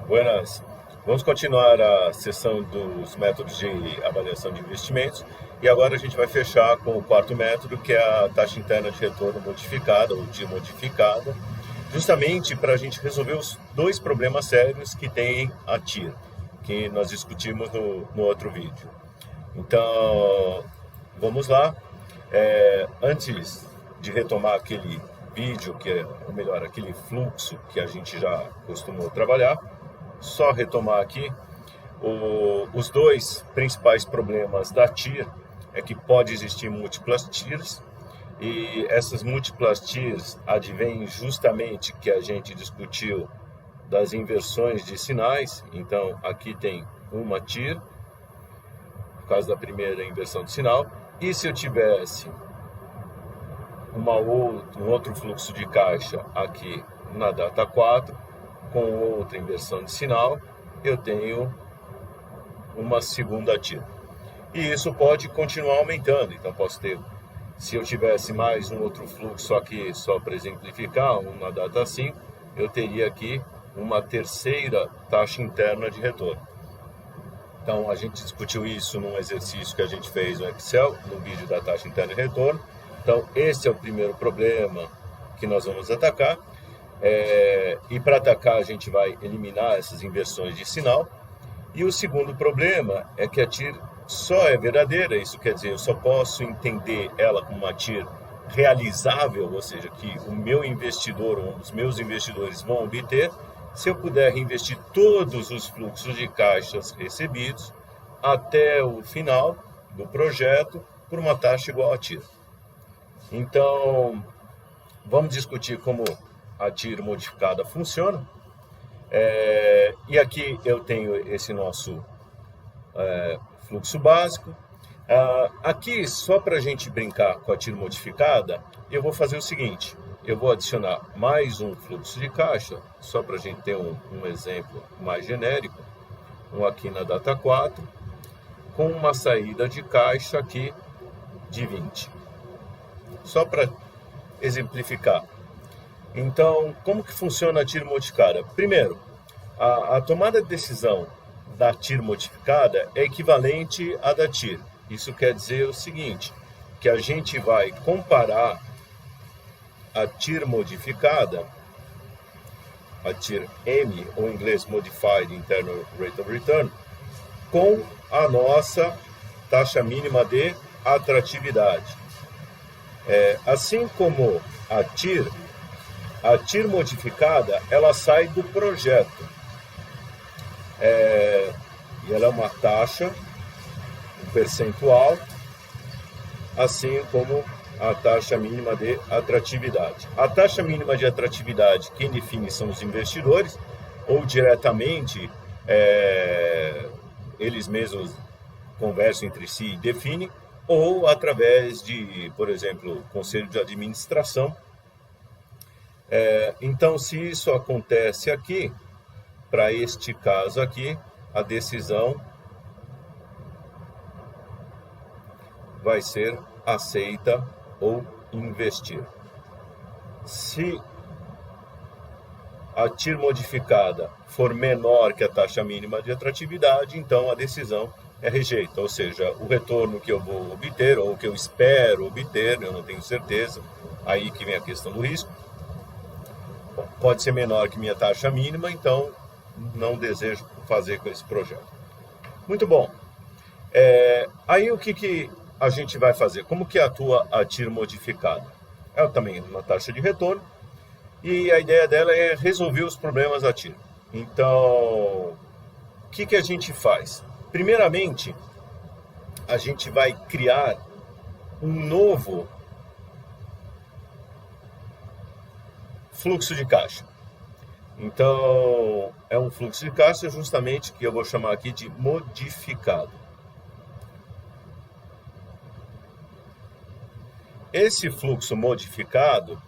Buenas. Vamos continuar a sessão dos métodos de avaliação de investimentos e agora a gente vai fechar com o quarto método, que é a taxa interna de retorno modificada ou TIR modificada, justamente para a gente resolver os dois problemas sérios que tem a TIR, que nós discutimos no outro vídeo. Então, vamos lá. Antes de retomar aquele vídeo, ou melhor, aquele fluxo que a gente já costumou trabalhar, só retomar aqui, os dois principais problemas da TIR é que pode existir múltiplas TIRs, e essas múltiplas TIRs advêm justamente que a gente discutiu das inversões de sinais. Então, aqui tem uma TIR, por causa da primeira inversão de sinal, e se eu tivesse um outro fluxo de caixa aqui na data 4, com outra inversão de sinal, eu tenho uma segunda TIR. E isso pode continuar aumentando. Então, posso ter, se eu tivesse mais um outro fluxo aqui, só para exemplificar, na data 5, eu teria aqui uma terceira taxa interna de retorno. Então, a gente discutiu isso num exercício que a gente fez no Excel, no vídeo da taxa interna de retorno. Então, esse é o primeiro problema que nós vamos atacar. E para atacar, a gente vai eliminar essas inversões de sinal. E o segundo problema é que a TIR só é verdadeira, isso quer dizer, eu só posso entender ela como uma TIR realizável, ou seja, que o meu investidor ou os meus investidores vão obter, se eu puder reinvestir todos os fluxos de caixas recebidos até o final do projeto por uma taxa igual a TIR. Então, vamos discutir como a TIR modificada funciona. E aqui eu tenho esse nosso fluxo básico. Aqui, só para a gente brincar com a TIR modificada, eu vou fazer o seguinte: eu vou adicionar mais um fluxo de caixa, só para a gente ter um exemplo mais genérico, um aqui na data 4, com uma saída de caixa aqui de 20. Só para exemplificar. Então, como que funciona a TIR modificada? Primeiro, a tomada de decisão da TIR modificada é equivalente à da TIR. Isso quer dizer o seguinte, que a gente vai comparar a TIR modificada, a TIR M, ou em inglês Modified Internal Rate of Return, com a nossa taxa mínima de atratividade. Assim como a TIR modificada, ela sai do projeto. E ela é uma taxa, um percentual, assim como a taxa mínima de atratividade. A taxa mínima de atratividade, quem define são os investidores, ou diretamente eles mesmos conversam entre si e definem, ou através de, por exemplo, conselho de administração. Então, se isso acontece aqui, para este caso aqui, a decisão vai ser aceita ou investir. Se a TIR modificada for menor que a taxa mínima de atratividade, então a decisão é rejeita, ou seja, o retorno que eu vou obter, ou que eu espero obter, eu não tenho certeza, aí que vem a questão do risco, pode ser menor que minha taxa mínima, então não desejo fazer com esse projeto. Muito bom. Aí o que a gente vai fazer? Como que atua a TIR modificada? Ela também é uma taxa de retorno, e a ideia dela é resolver os problemas da TIR. Então, o que a gente faz? Primeiramente, a gente vai criar um novo fluxo de caixa. Então, é um fluxo de caixa justamente que eu vou chamar aqui de modificado. Esse fluxo modificado,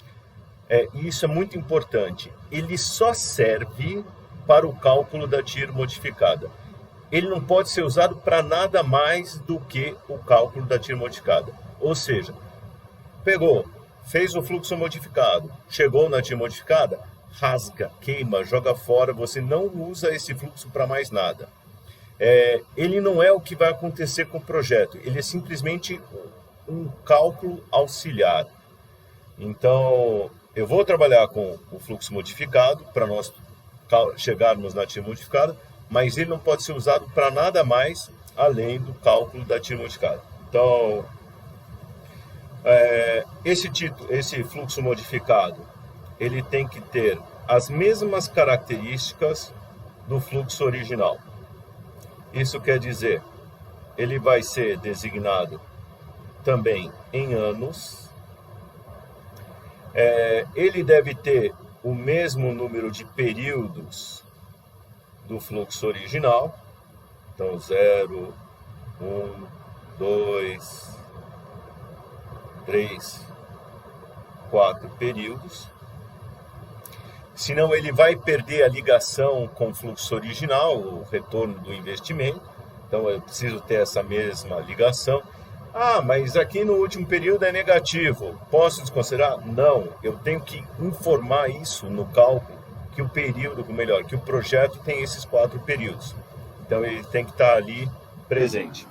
isso é muito importante, ele só serve para o cálculo da TIR modificada. Ele não pode ser usado para nada mais do que o cálculo da TIR modificada. Ou seja, pegou fez o fluxo modificado, chegou na TIR modificada, rasga, queima, joga fora, você não usa esse fluxo para mais nada. Ele não é o que vai acontecer com o projeto, ele é simplesmente um cálculo auxiliar. Então, eu vou trabalhar com o fluxo modificado para nós chegarmos na TIR modificada, mas ele não pode ser usado para nada mais além do cálculo da TIR modificada. Então, esse fluxo modificado, ele tem que ter as mesmas características do fluxo original. Isso quer dizer, ele vai ser designado também em anos, ele deve ter o mesmo número de períodos do fluxo original, então 0, 1, 2, 3, 4 períodos. Senão ele vai perder a ligação com o fluxo original, o retorno do investimento. Então eu preciso ter essa mesma ligação. Mas aqui no último período é negativo. Posso desconsiderar? Não, eu tenho que informar isso no cálculo, que o período, que o projeto tem esses 4 períodos. Então ele tem que estar ali presente.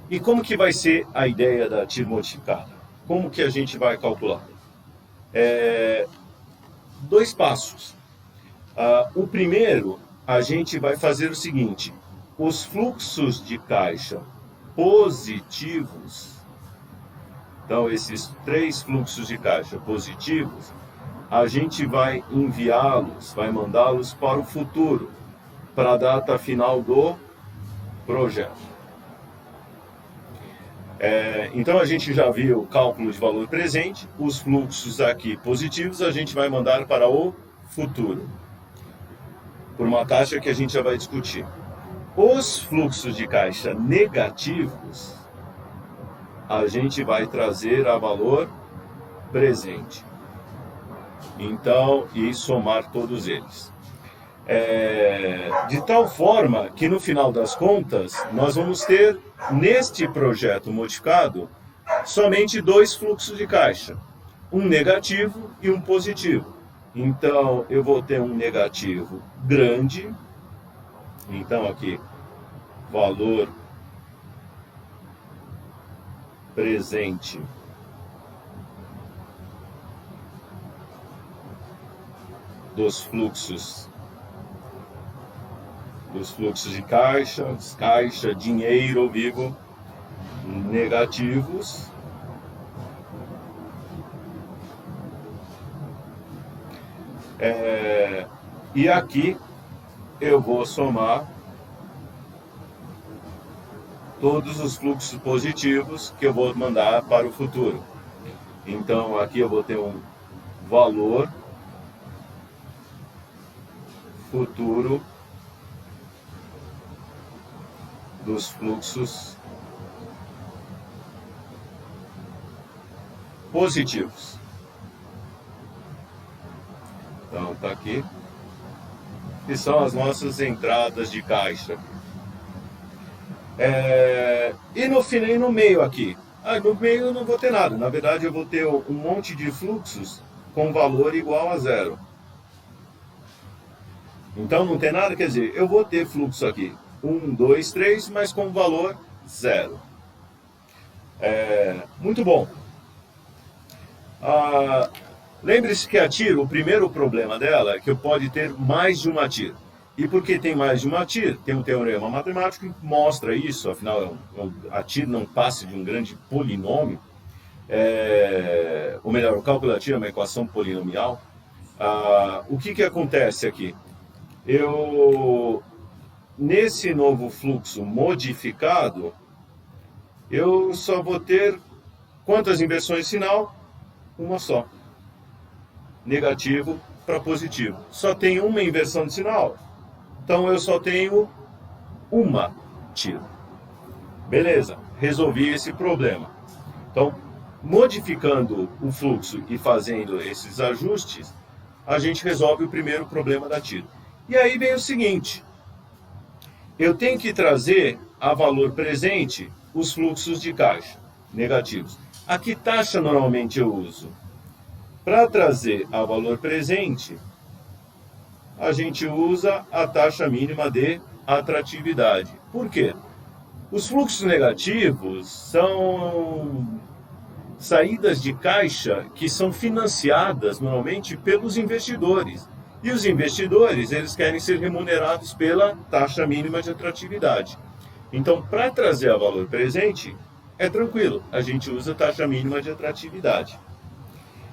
E como que vai ser a ideia da TIR modificada? Como que a gente vai calcular? 2 passos. O primeiro, a gente vai fazer o seguinte: os fluxos de caixa positivos, então esses 3 fluxos de caixa positivos, a gente vai enviá-los, vai mandá-los para o futuro, para a data final do projeto. Então a gente já viu o cálculo de valor presente, os fluxos aqui positivos a gente vai mandar para o futuro, por uma taxa que a gente já vai discutir. Os fluxos de caixa negativos a gente vai trazer a valor presente. Então, e somar todos eles. De tal forma que no final das contas nós vamos ter neste projeto modificado somente 2 fluxos de caixa, um negativo e um positivo. Então eu vou ter um negativo grande, então aqui valor presente dos fluxos de caixa, dinheiro vivo, negativos. E aqui eu vou somar todos os fluxos positivos que eu vou mandar para o futuro. Então aqui eu vou ter um valor futuro dos fluxos positivos. Então está aqui, que são as nossas entradas de caixa. E no meio aqui? No meio eu não vou ter nada. Na verdade eu vou ter um monte de fluxos com valor igual a 0. Então não tem nada, quer dizer, eu vou ter fluxo aqui 1, 2, 3, mas com valor 0. Muito bom. Lembre-se que a TIR, o primeiro problema dela é que eu pode ter mais de uma TIR. E porque tem mais de uma TIR, tem um teorema matemático que mostra isso, afinal a TIR não passa de um grande polinômio, ou melhor, o cálculo da TIR é uma equação polinomial. O que acontece aqui? Nesse novo fluxo modificado, eu só vou ter quantas inversões final? Uma só. Negativo para positivo. Só tem uma inversão de sinal. Então eu só tenho uma TIR. Beleza, resolvi esse problema. Então, modificando o fluxo e fazendo esses ajustes, a gente resolve o primeiro problema da TIR. E aí vem o seguinte: eu tenho que trazer a valor presente os fluxos de caixa negativos. A que taxa normalmente eu uso? Para trazer ao valor presente, a gente usa a taxa mínima de atratividade. Por quê? Os fluxos negativos são saídas de caixa que são financiadas normalmente pelos investidores. E os investidores, eles querem ser remunerados pela taxa mínima de atratividade. Então, para trazer a valor presente, é tranquilo, a gente usa a taxa mínima de atratividade.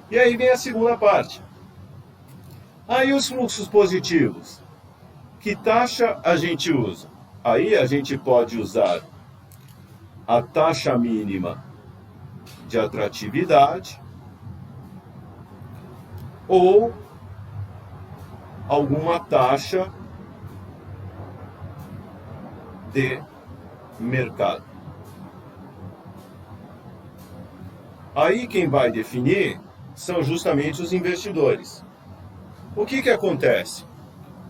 E aí vem a segunda parte. Aí os fluxos positivos, que taxa a gente usa? Aí a gente pode usar a taxa mínima de atratividade ou alguma taxa de mercado. Aí quem vai definir são justamente os investidores. O que acontece?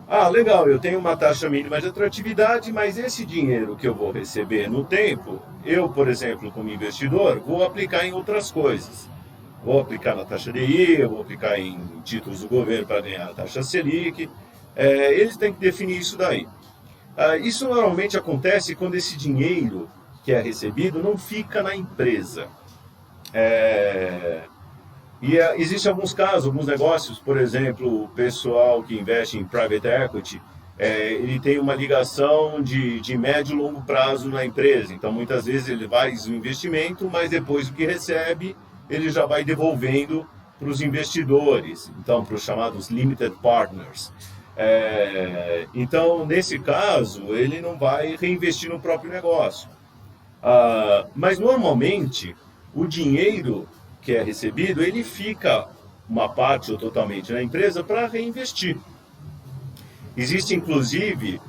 Ah, legal, eu tenho uma taxa mínima de atratividade, mas esse dinheiro que eu vou receber no tempo, eu, por exemplo, como investidor, vou aplicar em outras coisas. Vou aplicar na taxa DI, vou aplicar em títulos do governo para ganhar a taxa Selic. Eles têm que definir isso daí. Isso normalmente acontece quando esse dinheiro que é recebido não fica na empresa. Existem alguns casos, alguns negócios, por exemplo, o pessoal que investe em private equity, ele tem uma ligação de médio e longo prazo na empresa. Então, muitas vezes ele faz o investimento, mas depois do que recebe, ele já vai devolvendo para os investidores, então para os chamados limited partners. Então, nesse caso, ele não vai reinvestir no próprio negócio. Mas, normalmente, o dinheiro que é recebido, ele fica uma parte ou totalmente na empresa para reinvestir. Existe, inclusive,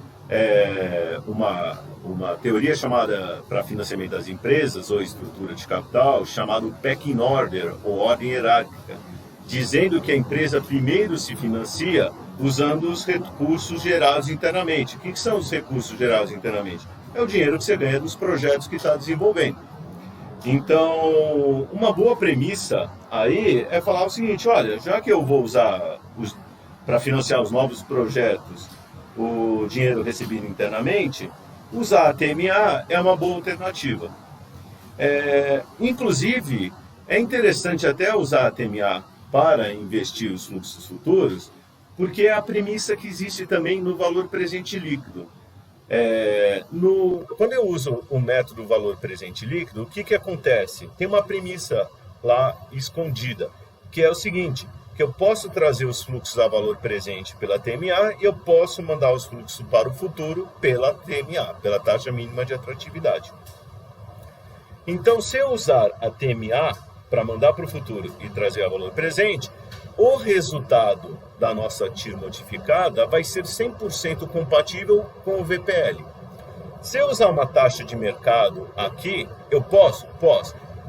uma teoria chamada para financiamento das empresas ou estrutura de capital, chamado pecking order, ou ordem hierárquica, dizendo que a empresa primeiro se financia usando os recursos gerados internamente. O que são os recursos gerados internamente? É o dinheiro que você ganha dos projetos que está desenvolvendo. Então, uma boa premissa aí é falar o seguinte: olha, já que eu vou usar para financiar os novos projetos o dinheiro recebido internamente, usar a TMA é uma boa alternativa. Inclusive, é interessante até usar a TMA para investir os fluxos futuros, porque é a premissa que existe também no valor presente líquido. Quando eu uso o método valor presente líquido, o que acontece? Tem uma premissa lá escondida, que é o seguinte, que eu posso trazer os fluxos a valor presente pela TMA e eu posso mandar os fluxos para o futuro pela TMA, pela taxa mínima de atratividade. Então, se eu usar a TMA para mandar para o futuro e trazer a valor presente, o resultado da nossa TIR modificada vai ser 100% compatível com o VPL. Se eu usar uma taxa de mercado aqui, eu posso,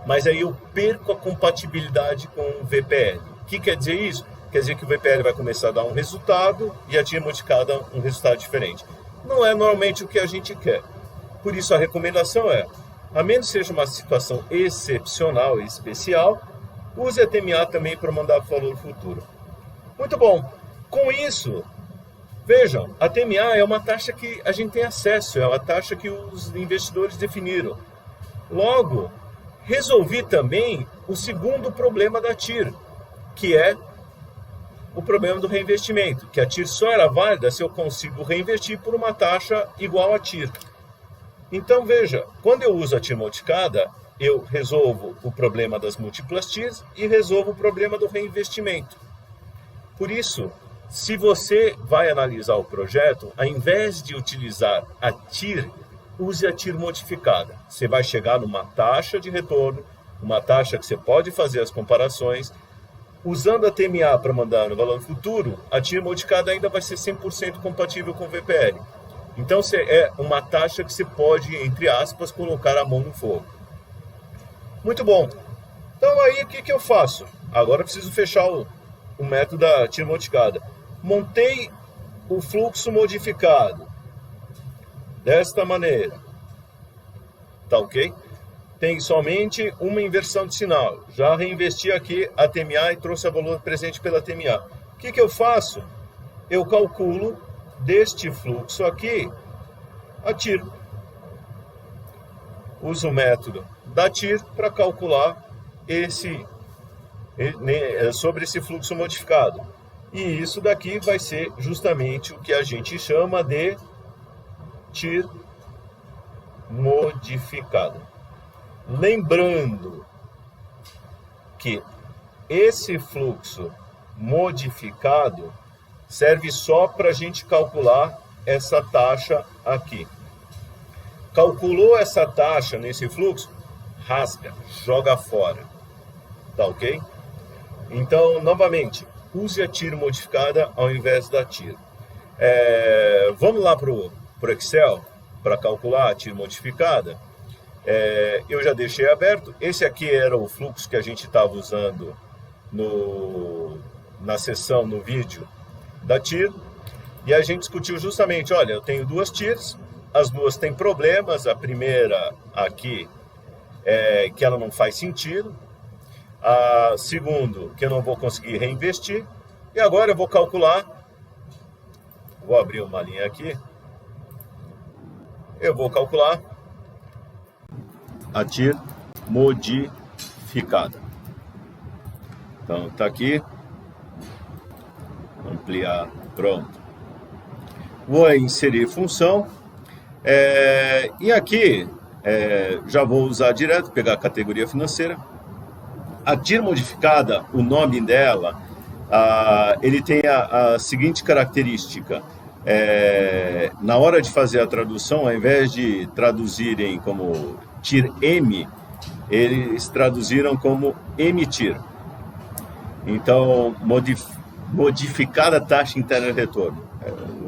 mas aí eu perco a compatibilidade com o VPL. O que quer dizer isso? Quer dizer que o VPL vai começar a dar um resultado e a TIR modificada um resultado diferente. Não é normalmente o que a gente quer. Por isso a recomendação é, a menos seja uma situação excepcional e especial, use a TMA também para mandar para o valor futuro. Muito bom. Com isso, vejam, a TMA é uma taxa que a gente tem acesso, é uma taxa que os investidores definiram. Logo, resolvi também o segundo problema da TIR, que é o problema do reinvestimento, que a TIR só era válida se eu consigo reinvestir por uma taxa igual à TIR. Então, veja, quando eu uso a TIR modificada, eu resolvo o problema das múltiplas TIRs e resolvo o problema do reinvestimento. Por isso, se você vai analisar o projeto, ao invés de utilizar a TIR, use a TIR modificada. Você vai chegar numa taxa de retorno, uma taxa que você pode fazer as comparações. Usando a TMA para mandar no valor futuro, a TIR modificada ainda vai ser 100% compatível com o VPL. Então, é uma taxa que você pode, entre aspas, colocar a mão no fogo. Muito bom. Então, aí, o que eu faço? Agora eu preciso fechar o método da TIR modificada. Montei o fluxo modificado desta maneira. Tá ok? tem somente uma inversão de sinal. Já reinvesti aqui a TMA e trouxe o valor presente pela TMA. O que eu faço? Eu calculo deste fluxo aqui a TIR. Uso o método da TIR para calcular sobre esse fluxo modificado. E isso daqui vai ser justamente o que a gente chama de TIR modificada. Lembrando que esse fluxo modificado serve só para a gente calcular essa taxa aqui. Calculou essa taxa nesse fluxo, rasga, joga fora. Tá ok? Então, novamente, use a TIR modificada ao invés da TIR. Vamos lá para o Excel para calcular a TIR modificada. Eu já deixei aberto. Esse aqui era o fluxo que a gente estava usando na sessão, no vídeo da TIR. E a gente discutiu justamente, olha, eu tenho duas TIRs, as duas têm problemas. A primeira aqui é que ela não faz sentido. A segundo, que eu não vou conseguir reinvestir. E agora eu vou calcular. Vou abrir uma linha aqui. Eu vou calcular a TIR modificada. Então, está aqui. Ampliar. Pronto. Vou inserir função. E aqui, já vou usar direto, pegar a categoria financeira. A TIR modificada, o nome dela, ele tem a seguinte característica. Na hora de fazer a tradução, ao invés de traduzirem como TIR-M, eles traduziram como emitir. Então, modificada taxa interna de retorno.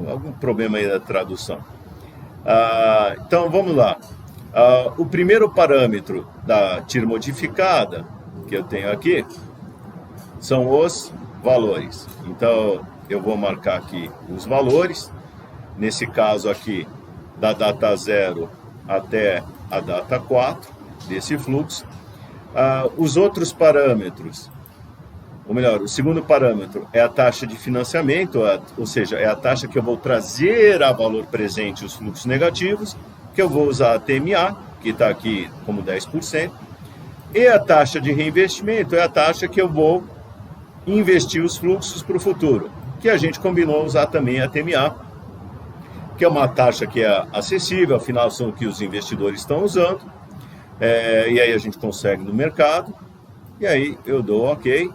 Algum problema aí da tradução. Então, vamos lá. O primeiro parâmetro da TIR modificada, que eu tenho aqui, são os valores. Então, eu vou marcar aqui os valores. Nesse caso aqui, da data 0 até a data 4 desse fluxo. Os outros parâmetros, ou melhor, o segundo parâmetro é a taxa de financiamento, ou seja, é a taxa que eu vou trazer a valor presente os fluxos negativos, que eu vou usar a TMA, que está aqui como 10%, e a taxa de reinvestimento é a taxa que eu vou investir os fluxos para o futuro, que a gente combinou usar também a TMA, que é uma taxa que é acessível, afinal são o que os investidores estão usando, e aí a gente consegue no mercado, e aí eu dou OK,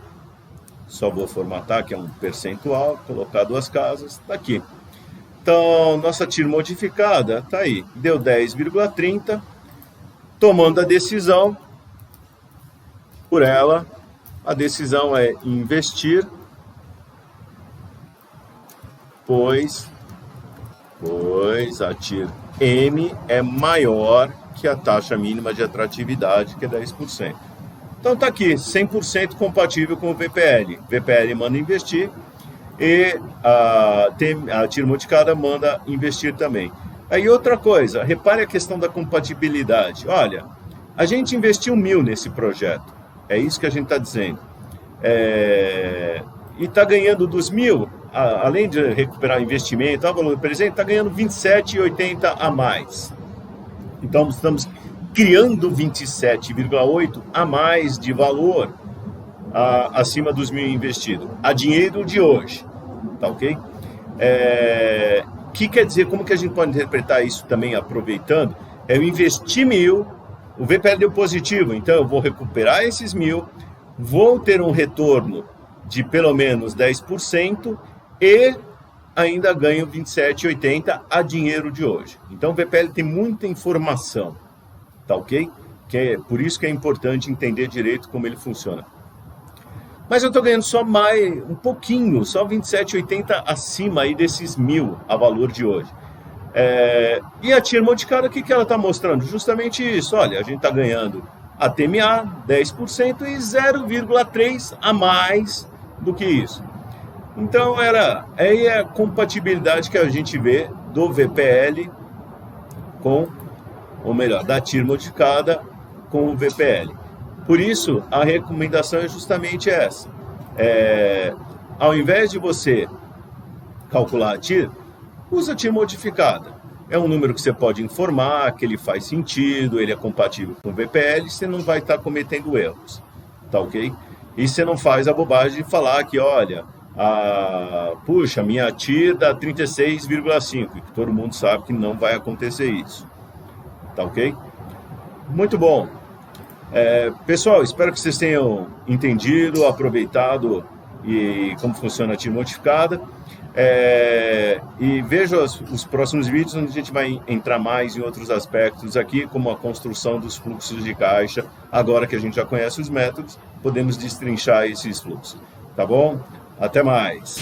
só vou formatar, que é um percentual, colocar duas casas, está aqui. Então, nossa TIR modificada está aí, deu 10,30, tomando a decisão por ela, a decisão é investir, pois a TIR M é maior que a taxa mínima de atratividade, que é 10%. Então está aqui, 100% compatível com o VPL. VPL manda investir e a TIR modificada manda investir também. Aí outra coisa, repare a questão da compatibilidade. Olha, a gente investiu 1.000 nesse projeto, é isso que a gente está dizendo. E está ganhando dos 1.000, além de recuperar investimento, o valor presente, está ganhando 27,80 a mais. Então, estamos criando 27,8 a mais de valor acima dos 1.000 investidos, a dinheiro de hoje, tá ok? Que quer dizer, como que a gente pode interpretar isso também aproveitando? Eu investi 1.000, o VPL deu positivo, então eu vou recuperar esses 1.000, vou ter um retorno de pelo menos 10% e ainda ganho 27,80 a dinheiro de hoje. Então o VPL tem muita informação, tá ok? Por isso que é importante entender direito como ele funciona. Mas eu estou ganhando só mais, um pouquinho, só 27,80 acima aí desses 1.000 a valor de hoje. E a TIR modificada, o que ela está mostrando? Justamente isso, olha, a gente está ganhando a TMA 10% e 0,3 a mais do que isso. Então, aí é a compatibilidade que a gente vê do VPL com, ou melhor, da TIR modificada com o VPL. Por isso, a recomendação é justamente essa. Ao invés de você calcular a TIR, usa a TIR modificada. É um número que você pode informar, que ele faz sentido, ele é compatível com o VPL, você não vai estar cometendo erros, tá ok? E você não faz a bobagem de falar que, olha, puxa, minha TIR dá 36,5, que todo mundo sabe que não vai acontecer isso, tá ok? Muito bom. Pessoal, espero que vocês tenham entendido, aproveitado e como funciona a TIR modificada. E veja os próximos vídeos, onde a gente vai entrar mais em outros aspectos aqui, como a construção dos fluxos de caixa. Agora que a gente já conhece os métodos, podemos destrinchar esses fluxos. Tá bom? Até mais!